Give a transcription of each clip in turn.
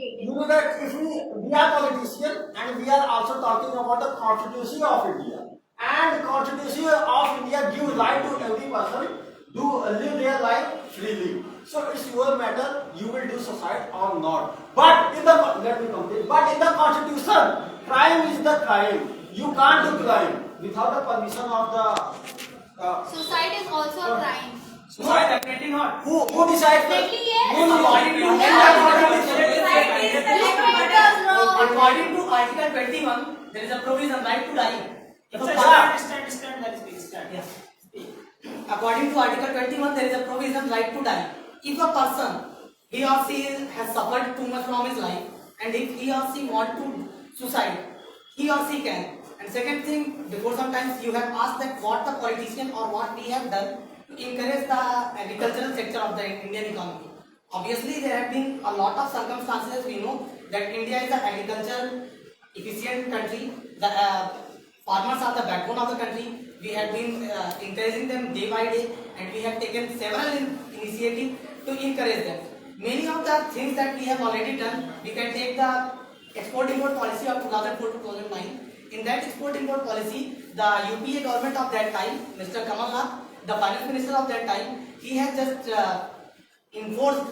complicated. You know that if we are politicians and we are also talking about the Constitution of India. And Constitution of India gives right to every person to live their life freely. So it's your matter, you will do suicide or not. But in the let me complete. But in the Constitution, crime is the crime. You can't do crime without the permission of the. Suicide is also a crime. Suicide definitely not. Who decides? Definitely yes. According to Article 21, there is a provision right to die. Stand, that is please stand. Yes. According to Article 21, there is a provision right to die. If a person, he or she has suffered too much from his life, and if he or she want to suicide, he or she can. And second thing, before sometimes you have asked that what the politician or what we have done to encourage the agricultural sector of the Indian economy. Obviously, there have been a lot of circumstances. We know that India is an agricultural efficient country. The farmers are the backbone of the country. We have been encouraging them day by day, and we have taken several initiatives to encourage them. Many of the things that we have already done, we can take the export-import policy of 2004 to 2009. In that export-import policy, the UPA government of that time, Mr. Kamal Nath, the finance minister of that time, he has just enforced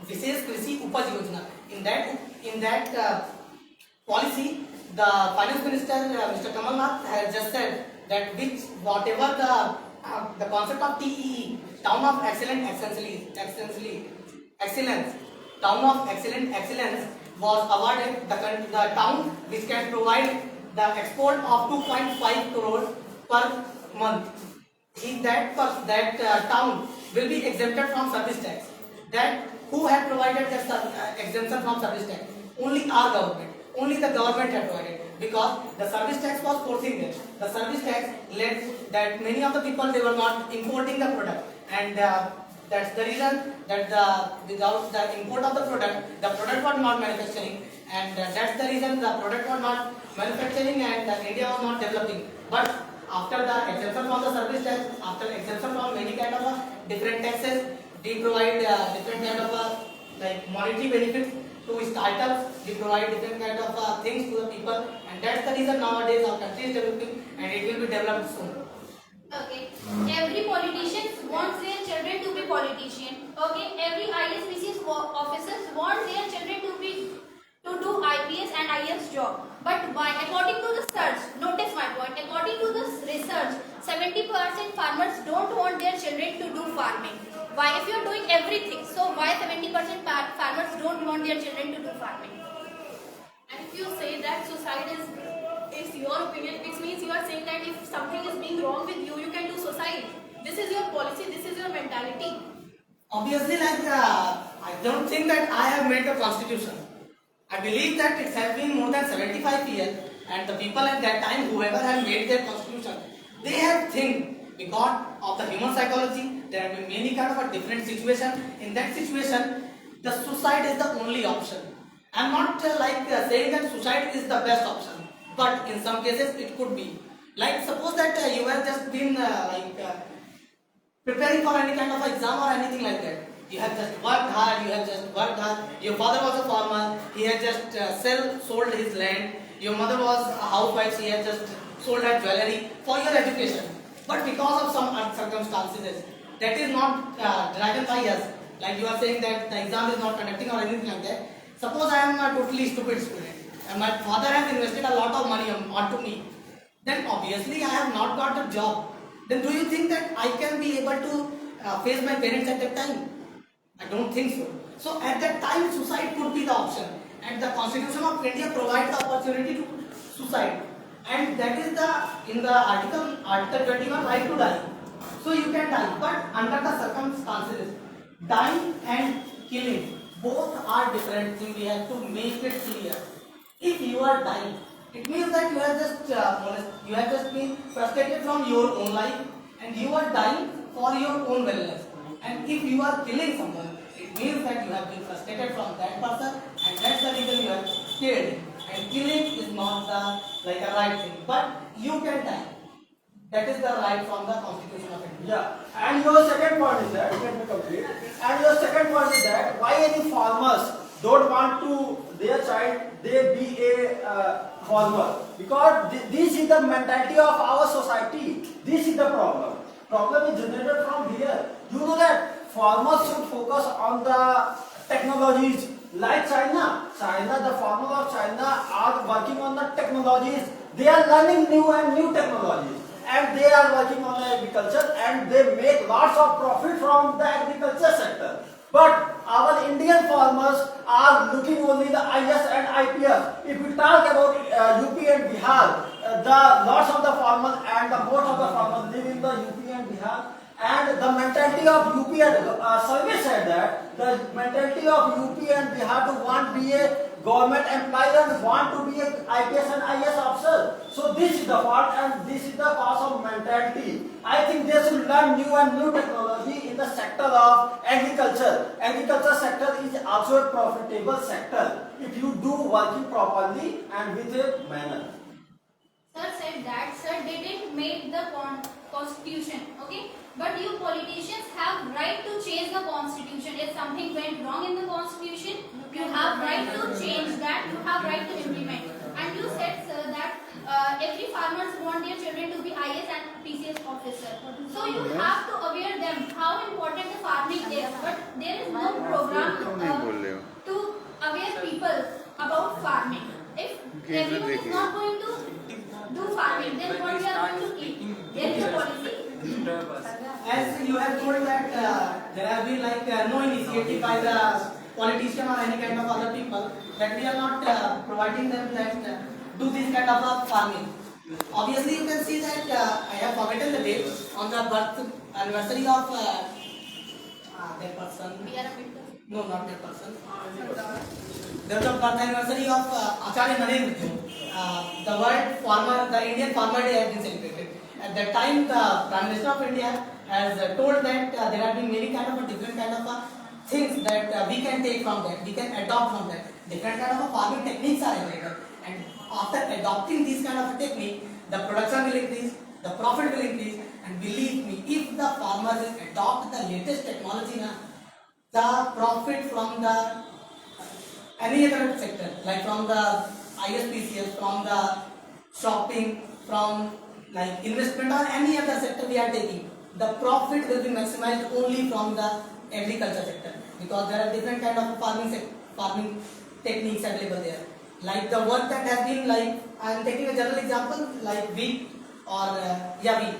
Vishesh Krishi Upaj Yojana. In that policy, the finance minister, Mr. Kamal Nath, has just said that whatever the concept of TEE, Town of Excellence, Town of Excellence was awarded the town which can provide the export of 2.5 crore per month. In that town will be exempted from service tax. That who had provided the exemption from service tax? Only our government. Only the government had provided, because the service tax was forcing them. The service tax led that many of the people, they were not importing the product, and that's the reason that without the import of the product was not manufacturing, and that's the reason the product was not manufacturing, and India was not developing. But after the exemption from the service tax, after exemption from many kind of different taxes, we provide different kind of like monetary benefits to startups. We provide different kind of things to the people, and that's the reason nowadays our country is developing, and it will be developed soon. Okay. Every politician wants their children to be politician. Okay. Every ISPCS officers want their children to do IPS and IS job. But why? According to the research, notice my point. According to this research, 70% farmers don't want their children to do farming. Why? If you are doing everything, so why 70% farmers don't want their children to do farming? And if you say that suicide is your opinion, it means you are saying that if something is being wrong with you, you can do suicide. This is your policy, this is your mentality. Obviously, like I don't think that I have made the constitution. I believe that it has been more than 75 years, and the people at that time, whoever have made their constitution, they have think because of the human psychology. There have been many kind of a different situation. In that situation, the suicide is the only option. I am not saying that suicide is the best option, but in some cases it could be. Like suppose that you have just been preparing for any kind of exam or anything like that. You have just worked hard, Your father was a farmer, he had just sold his land. Your mother was a housewife, she had just sold her jewelry for your education. But because of some circumstances, that is not driven by us. Like you are saying that the exam is not conducting or anything like that. Suppose I am a totally stupid student, and my father has invested a lot of money onto me. Then obviously I have not got a job. Then do you think that I can be able to face my parents at that time? I don't think so. So at that time, suicide could be the option, and the Constitution of India provides the opportunity to suicide, and that is in the Article 21 right to die. So you can die, but under the circumstances, dying and killing both are different things. We have to make it clear. If you are dying, it means that you have just been frustrated from your own life, and you are dying for your own wellness. And if you are killing someone, it means that you have been frustrated from that person, and that's the reason you have killed him. And killing is not a right thing, but you can die. That is the right from the Constitution of India. Yeah, and your second point is that, let me complete. And your second point is that why any farmers don't want to their child they be a farmer, because this is the mentality of our society. This is the problem. Problem is generated from here. You know that farmers should focus on the technologies like China. The farmers of China are working on the technologies. They are learning new technologies, and they are working on the agriculture, and they make lots of profit from the agriculture sector. But our Indian farmers are looking only the IS and IPS. If we talk about UP and Bihar, the lots of the farmers and the most of the farmers live in the UP and Bihar. And the mentality of UP and survey said that the mentality of UP and Bihar to want to be a government employee and want to be a IPS and IS officer. So this is the fault, and this is the cause of mentality. I think they should learn new technology in the sector of agriculture. Agriculture sector is also a profitable sector if you do working properly and with a manner. Sir said that, sir didn't make the constitution, okay? But you politicians have right to change the constitution. If something went wrong in the constitution, you have right to change that, you have right to implement. And you said, sir, that every farmers want their children to be IS and PCS officer. So you have to aware them how important the farming is. But there is no program to aware people about farming. If everyone is not going to do farming, then what we are going to eat? There is a policy. As you have told that there have been no initiative by the politician or any kind of other people, that we are not providing them that do this kind of farming. Obviously, you can see that I have forgotten the date on the birth anniversary of that person. No, not that person. There was a birth anniversary of Acharya Narendra. The word farmer, the Indian Farmer Day has been celebrated. At that time, the Prime Minister of India has told that there have been many kind of different kind of things that we can take from that, we can adopt from that. Different kind of farming techniques are available, and after adopting these kind of technique, the production will increase, the profit will increase, and believe me, if the farmer will adopt the latest technology, the profit from the any other sector, like from the ISPCS, from the shopping, from like investment or any other sector we are taking, the profit will be maximized only from the agriculture sector, because there are different kind of farming techniques available there. Like the work that has been, like I am taking a general example, like wheat or wheat,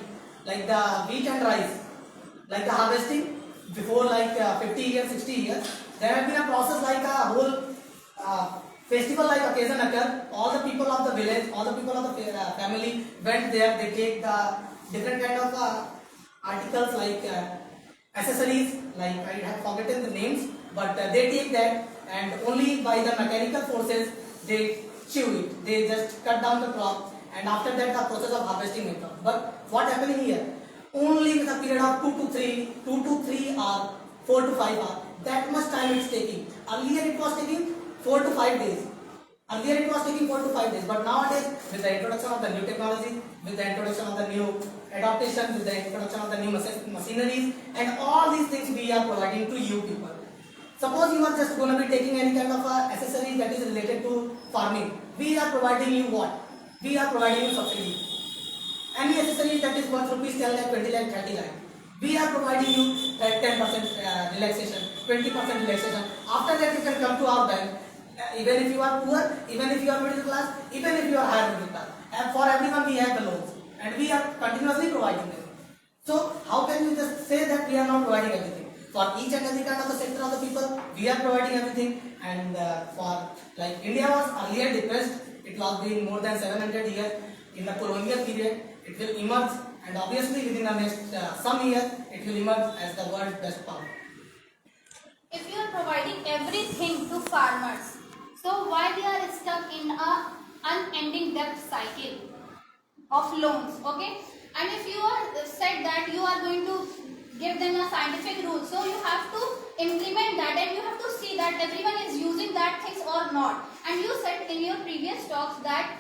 like the wheat and rice, like the harvesting before 50 years, 60 years, there has been a process like a whole festival like occasion occur. All the people of the village, all the people of the family went there. They take the different kind of articles like accessories, like I have forgotten the names, but they take that, and only by the mechanical forces they chew it. They just cut down the crop, and after that the process of harvesting will come. But what happening here? Only with a period of 2 to 3 or 4 to 5 hours. That much time it's taking. Earlier it was taking 4 to 5 days. Earlier it was taking 4 to 5 days, but nowadays with the introduction of the new technology, with the introduction of the new adaptation, with the introduction of the new machineries, and all these things we are providing to you people. Suppose you are just going to be taking any kind of accessory that is related to farming. We are providing you what? We are providing you subsidy. Any accessory that is worth rupees 10 lakh, 20 lakh, 30 lakh. We are providing you 10% relaxation, 20% relaxation. After that you can come to our bank. Even if you are poor, even if you are middle class, even if you are higher middle class. And for everyone we have the loans. And we are continuously providing them. So how can you just say that we are not providing everything? For each and every kind of the sector of the people, we are providing everything. And for like India was earlier depressed, it was being more than 700 years in the colonial period. It will emerge, and obviously within the next some years, it will emerge as the world's best power. If you are providing everything to farmers, so why they are stuck in a unending debt cycle of loans, okay? And if you are said that you are going to give them a scientific rule, so you have to implement that, and you have to see that everyone is using that things or not. And you said in your previous talks that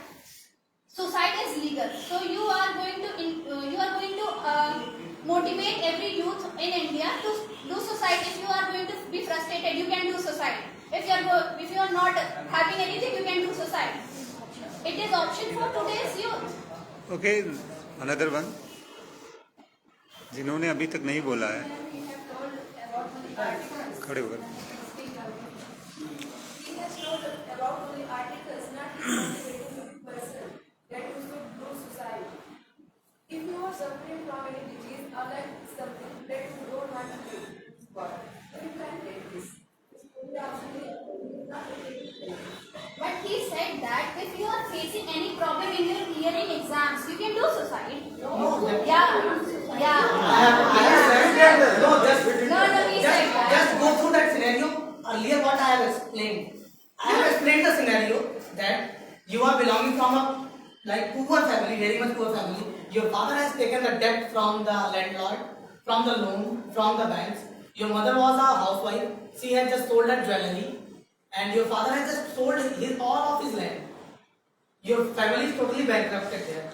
suicide is legal, so you are going to motivate every youth in India to do suicide. If you are going to be frustrated, you can do suicide. if you are not having anything, you can do suicide. It is option for today's youth. Okay another one जिन्होंने अभी तक नहीं बोला है खड़े होकर If you are suffering from any disease or like something that you don't want to take, but you can take this. But he said that if you are facing any problem in your clearing exams, you can do suicide. No, that- Yeah. I have said that. No, No, he said that. just go through that scenario. Earlier, what I have explained. I have explained the scenario that you are belonging from a like poor family, very much poor family. Your father has taken the debt from the landlord, from the loan, from the banks. Your mother was a housewife. She had just sold her jewelry, and your father has just sold all of his land. Your family is totally bankrupted there.